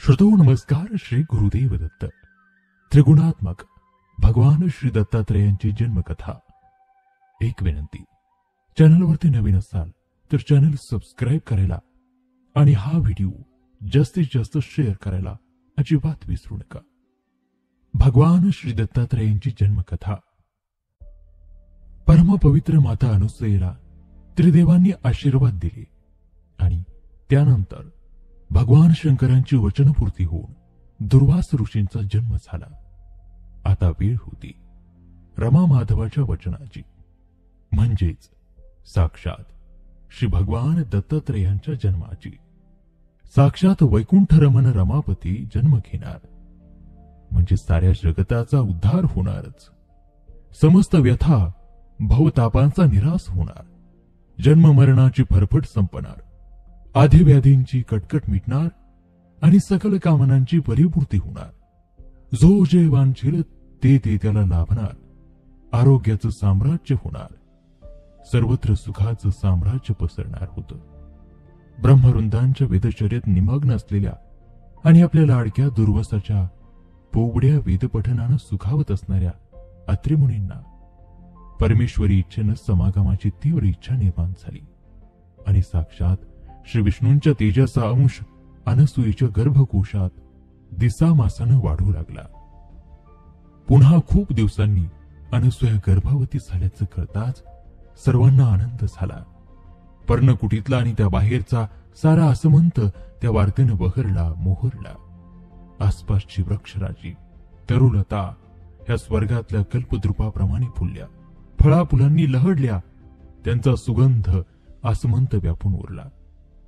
श्रोतो नमस्कार. श्री गुरुदेव दत्त. त्रिगुणात्मक भगवान श्री दत्तात्रेयांची जन्मकथा. एक विनंती, चॅनलवरती नवीन असाल तर चॅनल सबस्क्राईब करायला आणि हा व्हिडिओ जास्तीत जास्त शेअर करायला अजिबात विसरू नका. भगवान श्री दत्तात्रेयांची जन्मकथा. परमपवित्र माता अनुसूयेला त्रिदेवांनी आशीर्वाद दिले आणि त्यानंतर भगवान शंकरांची वचनपूर्ती होऊन दुर्वास ऋषींचा जन्म झाला. आता वेळ होती रमा माधवाच्या वचनाची, म्हणजेच साक्षात श्री भगवान दत्तात्रेयांच्या जन्माची. साक्षात वैकुंठ रमण रमापती जन्म घेणार म्हणजे साऱ्या जगताचा उद्धार होणारच. समस्त व्यथा भवतापांचा निराश होणार. जन्म मरणाची फरफट संपणार. आधिव्याधींची कटकट मिटणार आणि सकल कामनांची परिपूर्ती होणार. जो जे वांछेल ते त्याला लाभणार. आरोग्याचं साम्राज्य होणार. सर्वत्र सुखाचं साम्राज्य पसरणार होतं. ब्रह्मवृंदांच्या वेदचर्येत निमग्न असलेल्या आणि आपल्या लाडक्या दुर्वासाच्या पोवड्या वेदपठनानं सुखावत असणाऱ्या अत्रिमुनींना परमेश्वरी इच्छेनं समागमाची तीव्र इच्छा निर्माण झाली आणि साक्षात श्री विष्णूंच्या तेजाचा अंश अनसूयेच्या गर्भकोशात दिसामासानं वाढू लागला. पुन्हा खूप दिवसांनी अनसूया गर्भवती झाल्याचं कळताच सर्वांना आनंद झाला. पर्णकुटीतला आणि त्या बाहेरचा सारा आसमंत त्या वार्तेनं बहरला, मोहरला. आसपासची वृक्षराजी, तरुलता ह्या स्वर्गातल्या कल्पद्रुपाप्रमाणे फुलल्या. फळाफुलांनी लहडल्या. त्यांचा सुगंध आसमंत व्यापून उरला.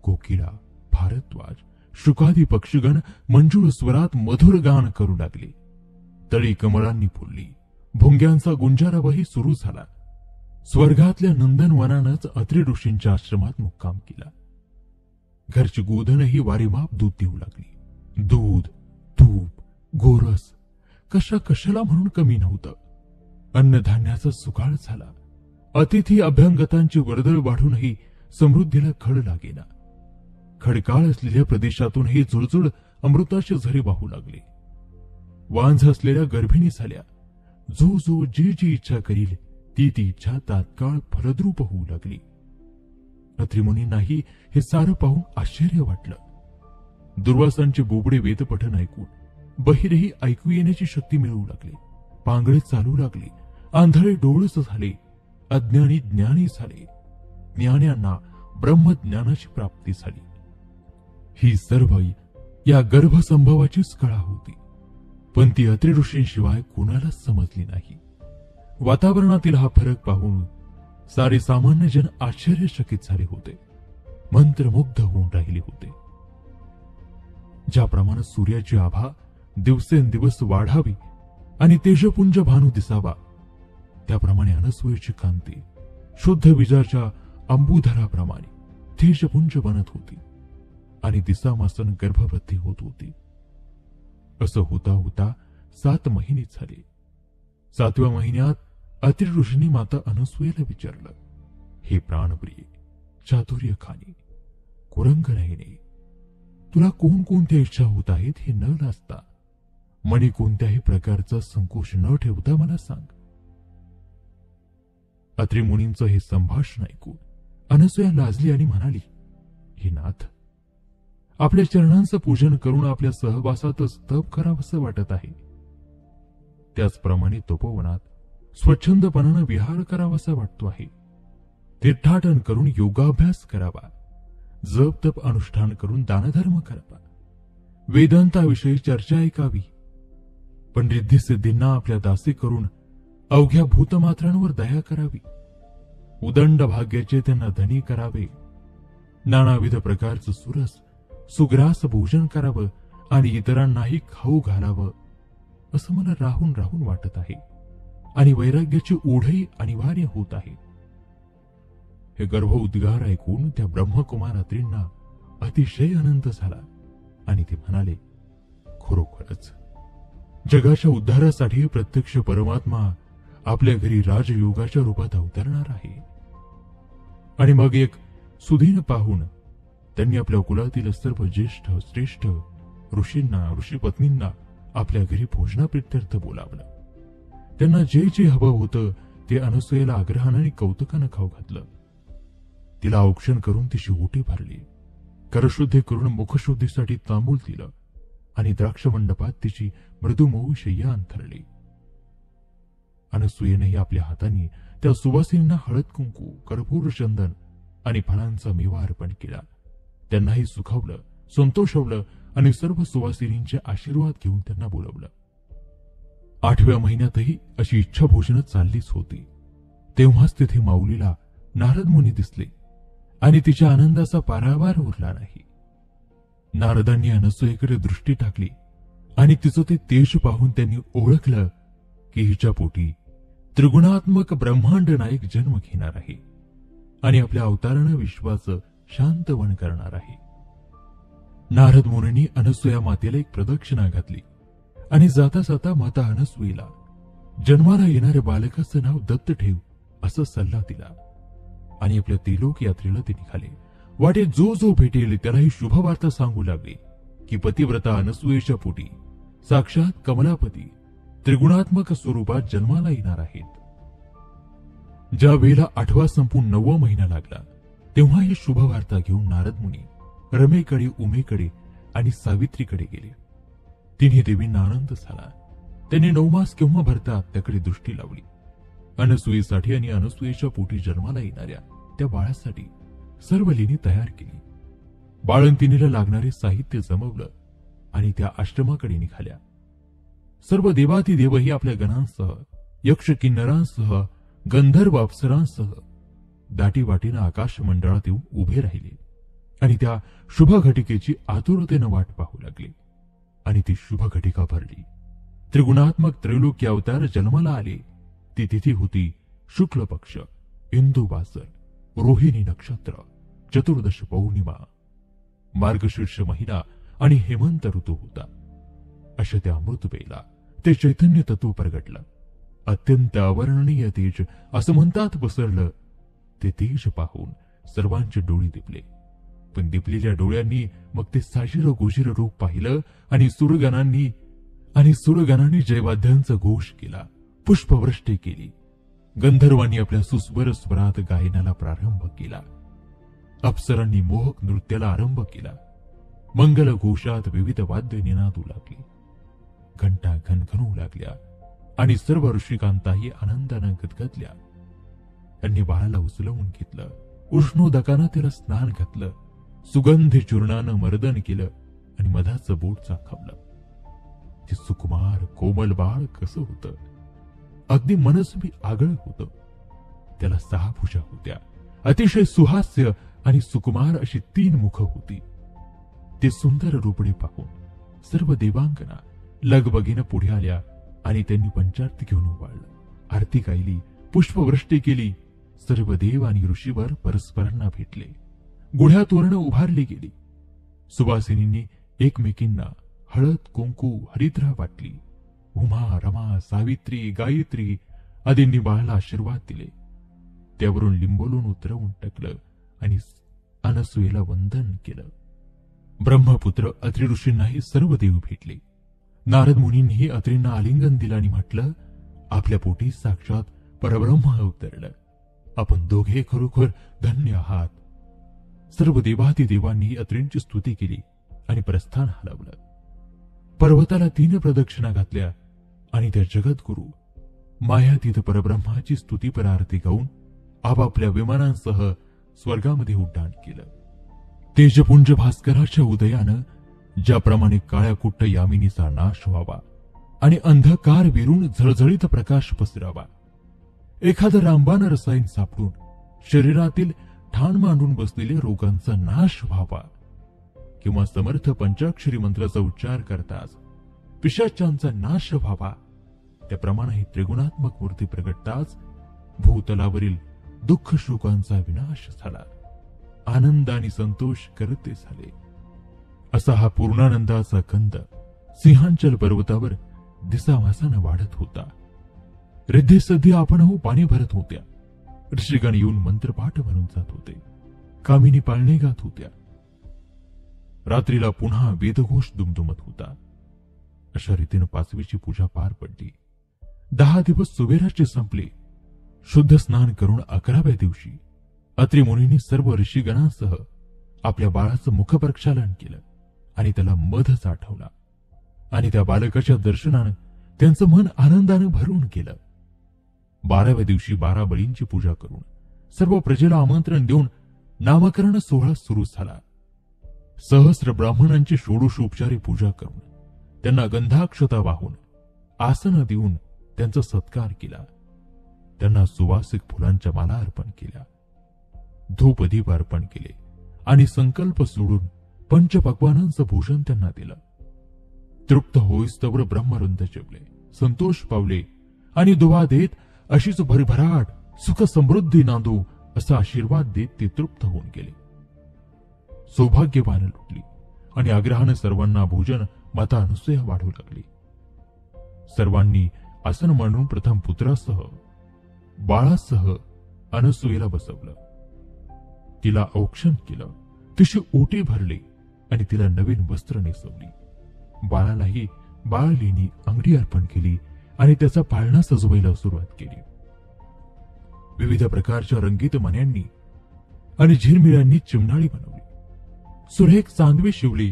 कोकिळा, भारद्वाज, शुकादी पक्षीगण मंजूळ स्वरात मधुर गान करू लागले. तळी कमळांनी फुलली. भुंग्यांचा गुंजारावही सुरू झाला. स्वर्गातल्या नंदनवनानंच अत्रि ऋषींच्या आश्रमात मुक्काम केला. घरची गोधनही वारीमाप दूध देऊ लागली. दूध, तूप, गोरस कशाला म्हणून कमी नव्हतं. अन्नधान्याचा सुकाळ झाला. अतिथी अभ्यंगतांची वर्दळ वाढूनही समृद्धीला खड लागेना. खडकाळ असलेल्या प्रदेशातूनही जुळजुळ अमृताचे झरे वाहू लागले. वांझ असलेल्या गर्भिणी झाल्या. जो जी इच्छा करील ती इच्छा तात्काळ फलद्रूप होऊ लागली. अत्रिमुनींनाही हे सारं पाहून आश्चर्य वाटलं. दुर्वासांचे बोबडे वेदपठन ऐकून बहिरेही ऐकू येण्याची शक्ती मिळवू लागले. पांगळे चालू लागले. आंधळे डोळस झाले. अज्ञानी ज्ञानी झाले. ज्ञान्यांना ब्रह्मज्ञानाची प्राप्ती झाली. ही सर्व या गर्भसंभवाचीच कळा होती, पण ती अत्रि ऋषींशिवाय कोणालाच समजली नाही. वातावरणातील हा फरक पाहून सारे सामान्य जन आश्चर्यचकित झाले होते. मंत्रमुग्ध होऊन राहिले होते. ज्याप्रमाणे सूर्याची आभा दिवसेंदिवस वाढावी आणि तेजपुंज भानू दिसावा, त्याप्रमाणे अनसूयेची कांती शुद्ध विजाच्या अंबुधराप्रमाणे तेजपुंज बनत होती आणि दिसामासन गर्भवती होत होती. असं होता होता 7 महिने झाले. 7व्या महिन्यात अत्रि ऋषींनी माता अनसूयेला विचारलं, हे प्राणप्रिय, चातुर्य खाणी, कुरंग नयने, तुला कोणकोणत्या इच्छा होत आहेत हे न लाजता, मनी कोणत्याही प्रकारचा संकोच न ठेवता मला सांग. अत्रि मुनींचं हे संभाषण ऐकून अनसूया लाजली आणि म्हणाली, हे नाथ, आपल्या चरणांचं पूजन करून आपल्या सहवासातच तप करावंसं वाटत आहे. त्याचप्रमाणे तपोवनात स्वच्छंदपणानं विहार करावासा वाटतो आहे. तीर्थाटन करून योगाभ्यास करावा. जप तप अनुष्ठान करून दानधर्म करावा. वेदांताविषयी चर्चा ऐकावी. पण रिद्धी सिद्धींना आपल्या दासी करून अवघ्या भूतमात्रांवर दया करावी. उदंड भाग्याचे त्यांना धनी करावे. नानाविध प्रकारचं सुरस सुग्रास भोजन करावं आणि इतरांनाही खाऊ घालावं असं मला राहून राहून वाटत आहे आणि वैराग्याची ओढही अनिवार्य होत आहे. हे गर्भोद्गार ऐकून त्या ब्रह्मकुमार अत्रींना अतिशय आनंद झाला आणि ते म्हणाले, खरोखरच जगाच्या उद्धारासाठी प्रत्यक्ष परमात्मा आपल्या घरी राजयोगाच्या रूपात अवतरणार आहे. आणि मग एक सुधीन पाहून त्यांनी आपल्या कुलातील सर्व ज्येष्ठ श्रेष्ठ ऋषींना ऋषीपत्नींना आपल्या घरी भोजनाप्रित्यर्थ बोलावलं. त्यांना जे जे हवं होतं ते अनसूयेला आग्रहानं आणि कौतुकानं खाऊ घातलं. तिला औक्षण करून तिची ओटी भरली. करशुद्धी करून मुखशुद्धीसाठी तांबूल दिलं आणि द्राक्ष मंडपात तिची मृदुमऊ शय्या अंथरली. अनसूयेनेही आपल्या हातांनी त्या सुवासिनींना हळद कुंकू, कर्पूर, चंदन आणि फळांचा मेवा अर्पण केला. त्यांनाही सुखावलं, संतोषवलं आणि सर्व सुवासिनींचे आशीर्वाद घेऊन त्यांना बोलवलं. 8व्या महिन्यातही अशी इच्छा भोजन चाललीच होती. तेव्हाच तिथे माऊलीला नारद मुनी दिसले आणि तिच्या आनंदाचा पारावार उरला नाही. नारदांनी अनसूयेकडे दृष्टी टाकली आणि तिचं ते तेज पाहून त्यांनी ओळखलं की हिच्या पोटी त्रिगुणात्मक ब्रह्मांड नायक जन्म घेणार आहे आणि आपल्या अवतारानं विश्वाचं शांतवन करणार आहे. नारद मुनींनी अनसूया मातेला एक प्रदक्षिणा घातली आणि जाता जाता माता अनसूयेला जन्माला येणाऱ्या बालकाचं नाव दत्त ठेव असा सल्ला दिला आणि आपल्या त्रिलोक यात्रेला ते निघाले. वाटेत जो जो भेटेल त्याला ही शुभवार्ता सांगू लागले की पतिव्रता अनसूयेच्या पोटी साक्षात कमलापती त्रिगुणात्मक स्वरूपात जन्माला येणार आहेत. ज्या वेळेला 8वा संपून 9वा महिना लागला तेव्हा ही शुभवार्ता घेऊन नारद मुनी रमेकडे, उमेकडे आणि सावित्रीकडे गेले. तिन्ही देवींना आनंद झाला. त्यांनी 9 मास केव्हा भरतात त्याकडे दृष्टी लावली. अनसूयेसाठी आणि अनसूयेच्या पोटी जन्माला येणाऱ्या त्या बाळासाठी सर्व लेणी तयार केली. बाळंतिणीला लागणारे साहित्य जमवलं आणि त्या आश्रमाकडे निघाल्या. सर्व देवातिदेवही आपल्या गणांसह, यक्ष किन्नरांसह, गंधर्व अप्सरांसह दाटीवाटीनं आकाश मंडळात येऊन उभे राहिले आणि त्या शुभ घटिकेची आतुरतेनं वाट पाहू लागले. आणि ती शुभ घटिका भरली. त्रिगुणात्मक त्रैलोक्य अवतार जन्माला आले. ती तिथी होती शुक्ल पक्ष, इंदू वासर, रोहिणी नक्षत्र, चतुर्दश पौर्णिमा, मार्गशीर्ष महिना आणि हेमंत ऋतू होता. अशा त्या अमृतवेला ते चैतन्य तत्व प्रगटलं. अत्यंत अवर्णनीय तेज असं म्हणतात पसरलं. ते तेज पाहून सर्वांचे डोळे दिपले. पण दिपलेल्या डोळ्यांनी मग ते साजिर गोजिर रूप पाहिलं आणि सुरगणांनी जयवाद्यांचा घोष केला, पुष्पवृष्टी केली. गंधर्वांनी आपल्या सुस्वर स्वरात गायनाला प्रारंभ केला. अप्सरांनी मोहक नृत्याला आरंभ केला. मंगल घोषात विविध वाद्य निनादू लागली. घंटा घनघनू लागल्या आणि सर्व ऋषिकांताही आनंदानं गदगदल्या. त्यांनी बाळाला उचलवून घेतलं. उष्णोदकानं त्याला स्नान घातलं. सुगंधी चूर्णानं मर्दन केलं आणि मधाचं बोट चाखवलं. ते सुकुमार कोमल बाळ कसं होतं, अगदी मनस्वी आगळ होतं. त्याला 6 भुजा होत्या. अतिशय सुहास्य आणि सुकुमार अशी 3 मुख होती. ते सुंदर रूपडे पाहून सर्व देवांगना लगबगीनं पुढे आल्या आणि त्यांनी पंचारती घेऊन उभाळलं. आरती गायली, पुष्पवृष्टी केली. सर्व देव आणि ऋषीवर परस्परांना भेटले. गुढ्या तोरणं उभारली गेली. सुवासिनींनी एकमेकींना हळद, कुंकू, हरिद्रा वाटली. उमा, रमा, सावित्री, गायत्री आदींनी बाळाला आशीर्वाद दिले. त्यावरून लिंबोलून उतरवून टाकलं आणि अनसूयेला वंदन केलं. ब्रह्मपुत्र अत्रि ऋषींनाही सर्व देव भेटले. नारद मुनींनीही अत्रींना आलिंगन दिलं आणि म्हटलं, आपल्या पोटी साक्षात परब्रह्म अवतरलं. आपण दोघे खरोखर धन्य आहात. सर्व देवादिदेवांनी अत्रींची स्तुती केली आणि प्रस्थान हलवलं. पर्वताला 3 प्रदक्षिणा घातल्या आणि त्या जगद्गुरु मायातीत परब्रह्माची स्तुती परारती गाऊन आपापल्या विमानांसह स्वर्गामध्ये उड्डाण केलं. तेजपुंज भास्कराच्या उदयानं ज्याप्रमाणे काळ्या कुट्ट यामिनीचा नाश व्हावा आणि अंधकार विरून झळझळीत प्रकाश पसरावा, एखादं रामबाण रसायन सापडून शरीरातील ठाण मांडून बसलेल्या रोगांचा नाश व्हावा, किंवा समर्थ पंचाक्षरी मंत्राचा उच्चार करताच पिशाचांचा नाश व्हावा, त्याप्रमाणे त्रिगुणात्मक मूर्ती प्रगटताच भूतलावरील दुःख शोकांचा विनाश झाला. आनंद आणि संतोष करते झाले. असा हा पूर्णानंदाचा कंद सिंहांचल पर्वतावर दिसावासानं वाढत होता. रिद्धी सध्या आपणहू पाणी भरत होत्या. ऋषिगण येऊन मंत्रपाठ म्हणून जात होते. कामिनी पाळणे गात होत्या. रात्रीला पुन्हा वेदघोष दुमदुमत होता. अशा रीतीने 5वीची पूजा पार पडली. 10 दिवस सुबेराचे संपले. शुद्ध स्नान करून 11व्या दिवशी अत्रि मुनींनी सर्व ऋषीगणांसह आपल्या बाळाचं मुख प्रक्षालन केलं आणि त्याला मध साठवला आणि त्या बालकाच्या दर्शनानं त्यांचं मन आनंदानं भरून गेलं. 12व्या दिवशी 12 बळींची पूजा करून सर्व प्रजेला आमंत्रण देऊन नामकरण सोहळा सुरू झाला. सहस्र ब्राह्मणांची षोडशोपचारी पूजा करून त्यांना गंधाक्षता वाहून आसन देऊन त्यांचा सत्कार केला. त्यांना सुवासिक फुलांच्या माला अर्पण केल्या, धूपदीप अर्पण केले आणि संकल्प सोडून पंचपक्वानांचं भोजन त्यांना दिलं. तृप्त होईस्तवर ब्रह्मरुंद जेवले, संतोष पावले आणि दुवा देत अशीच भरभराट सुख समृद्धी नांदो असा आशीर्वाद देत ते तृप्त होऊन गेले. सौभाग्यवान लुटली आणि आग्रहाने सर्वांना भोजन माता अनुसूया वाढू लागली. सर्वांनी आसन मांडून प्रथम पुत्रासह बाळासह अनसूयेला बसवलं. तिला औक्षण केलं, तिची ओटी भरली आणि तिला नवीन वस्त्र नेसवली. बाळालाही बाळ लेणी अंगठी अर्पण केली आणि त्याचा पाळणा सजवायला सुरुवात केली. विविध प्रकारच्या रंगीत मण्यांनी आणि झिरमिरांनी चिमणाळी बनवली. सुरेख चांदवे शिवली,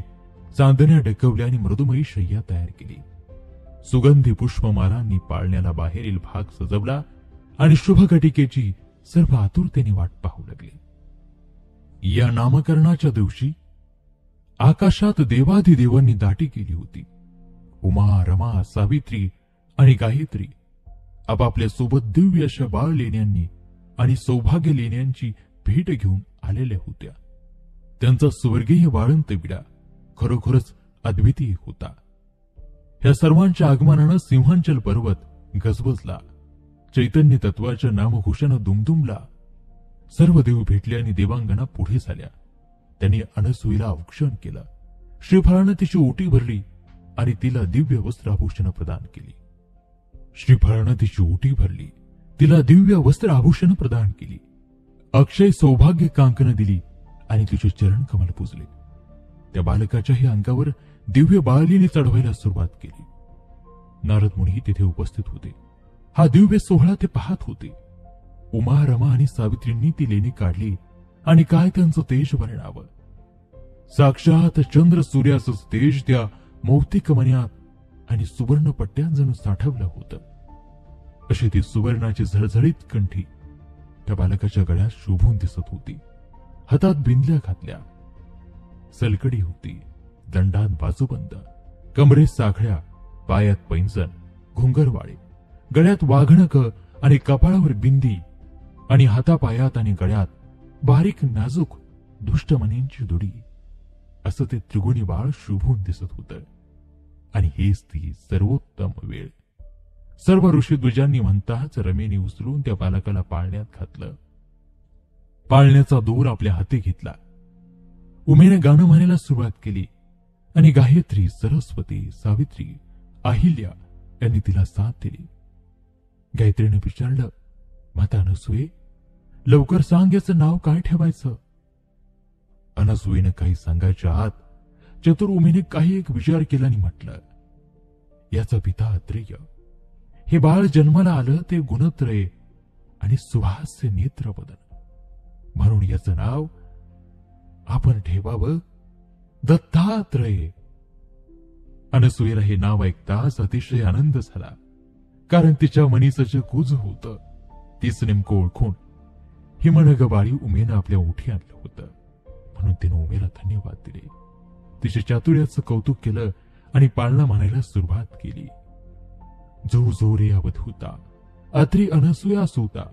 चांदण्या डकवल्या आणि मृदुमयी शय्या तयार केली. सुगंधी पुष्पमालांनी पाळण्याला बाहेरील भाग सजवला आणि शुभघटिकेची सर्व आतुरतेने वाट पाहू लागली. या नामकरणाच्या दिवशी आकाशात देवाधिदेवांनी दाटी केली होती. उमा, रमा, सावित्री आणि गायत्री आपापल्या सोबत दिव्य अशा बाळ लेण्यांनी आणि सौभाग्य लेण्यांची भेट घेऊन आलेल्या होत्या. त्यांचा स्वर्गीय वाळंत विडा खरोखरच अद्वितीय होता. ह्या सर्वांच्या आगमनानं सिंहांचल पर्वत गजबजला. चैतन्य तत्वाच्या नामघोषानं दुमदुमला. सर्व देव भेटले आणि देवांगना पुढे झाल्या. त्यांनी अनसूयेला औक्षण केलं. श्रीफळानं तिची ओटी भरली आणि तिला दिव्य वस्त्राभूषण प्रदान केली. श्रीफळानं तिची ओटी भरली, तिला दिव्य वस्त्र आभूषण प्रदान केली. अक्षय सौभाग्य कांकन दिली आणि तिचे चरण कमल पुजले. त्या बालकाच्याही अंगावर दिव्य बाळलीने चढवायला सुरुवात केली. नारद मुनी तिथे उपस्थित होते. हा दिव्य सोहळा ते पाहत होते. उमा, रमा आणि सावित्रींनी ती लेणी काढली आणि काय त्यांचं तेज वर्णावं. साक्षात चंद्र सूर्याचं तेज त्या मौक्तिक मण्यात आणि सुवर्ण पट्ट्यात जणू साठवलं होतं. अशी ती सुवर्णाची झळझळीत कंठी त्या बालकाच्या गळ्यात शोभून दिसत होती. हातात बिंदल्या घातल्या, सलकडी होती, दंडात बाजूबंद, कमरेत साखळ्या, पायात पैंजण, घुंगरवाळे, गळ्यात वाघणक आणि कपाळावर बिंदी आणि हातापायात आणि गळ्यात बारीक नाजूक दुष्टमनींची दुडी. असं ते त्रिगुणी बाळ शोभून दिसत होतं. आणि हेच ती सर्वोत्तम वेळ. सर्व ऋषीद्विजांनी म्हणताच रमेने उचलून त्या बालकाला पाळण्यात घातलं. पाळण्याचा दोर आपल्या हाती घेतला. उमेने गाणं म्हणायला सुरुवात केली आणि गायत्री, सरस्वती, सावित्री, अहिल्या यांनी तिला साथ दिली. गायत्रीने विचारलं, माता अनसूये, लवकर सांग, याचं नाव काय ठेवायचं? अनसूयेनं काही सांगायच्या आत चतुर उमेने काही एक विचार केला आणि म्हटलं, याचा पिता अत्रेय. हे बाळ जन्माला आलं ते गुणत्रय आणि सुहास्य नेत्रवदन, म्हणून याचं नाव आपण ठेवावं दत्तात्रय. अनसूयेला हे नाव ऐकताच अतिशय आनंद झाला, कारण तिच्या मनीचं जे कुज होतं तीच नेमकं ओळखून हिमनग बाळी उमेनं आपल्या ओठी आणलं होतं. म्हणून तिनं उमेला धन्यवाद दिले, तिच्या चातुर्याचं कौतुक केलं आणि पाळणा म्हणायला सुरुवात केली. जो जो रे अवधूता, अत्रि अनसूया सूता,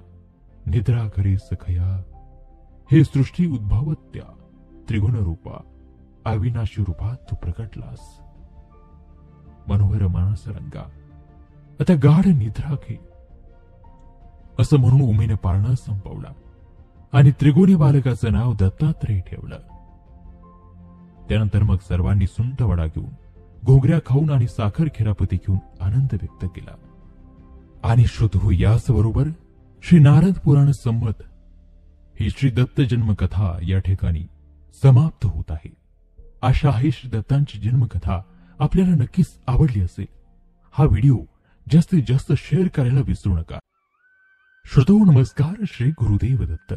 निद्रा करी सखया, हे सृष्टी उद्भवत्या त्रिगुण रूपा, अविनाशी रूपात तू प्रकटलास. मनोहर मानस रंगा, आता गाढ निद्रा घे, असं म्हणून उमेने पाळणा संपवला आणि त्रिगुणी बालकाचं नाव दत्तात्रय ठेवलं. त्यानंतर मग सर्वांनी सुंठ वडा घेऊन, घोगऱ्या खाऊन आणि साखर खिरापती घेऊन आनंद व्यक्त केला. आणि श्रोतहो, याचबरोबर श्री नारद पुराण संमत ही श्री दत्त जन्म कथा या ठिकाणी समाप्त होत आहे. आशा आहे श्री दत्तांची जन्मकथा आपल्याला नक्कीच आवडली असेल. हा व्हिडिओ जास्तीत जास्त शेअर करायला विसरू नका. श्रोतो नमस्कार. श्री गुरुदेव दत्त.